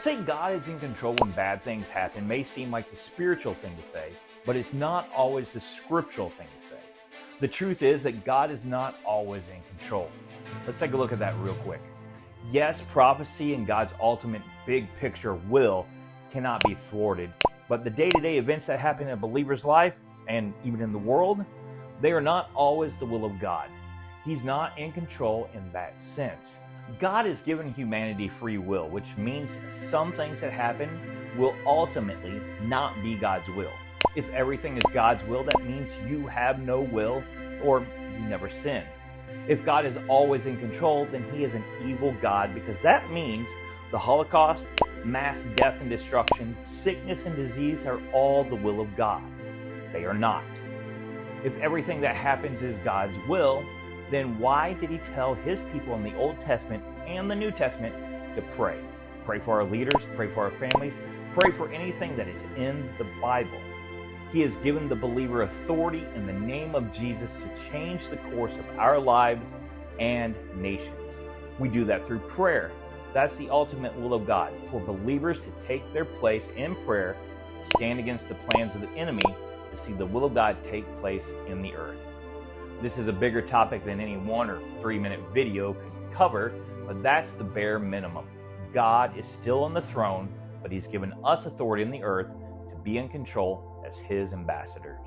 say God is in control when bad things happen may seem like the spiritual thing to say, but it's not always the scriptural thing to say. The truth is that God is not always in control. Let's take a look at that real quick. Yes, prophecy and God's ultimate big picture will cannot be thwarted, but the day-to-day events that happen in a believer's life and even in the world, they are not always the will of God. He's not in control in that sense. God has given humanity free will, which means some things that happen will ultimately not be God's will. If everything is God's will, that means you have no will or you never sin. If God is always in control, then he is an evil God, because that means the Holocaust, mass death and destruction, sickness and disease are all the will of God. They are not. If everything that happens is God's will, then why did he tell his people in the Old Testament and the New Testament to pray? Pray for our leaders, pray for our families, pray for anything that is in the Bible. He has given the believer authority in the name of Jesus to change the course of our lives and nations. We do that through prayer. That's the ultimate will of God, for believers to take their place in prayer, stand against the plans of the enemy, to see the will of God take place in the earth. This is a bigger topic than any 1 or 3 minute video could cover, but that's the bare minimum. God is still on the throne, but he's given us authority in the earth to be in control as his ambassadors.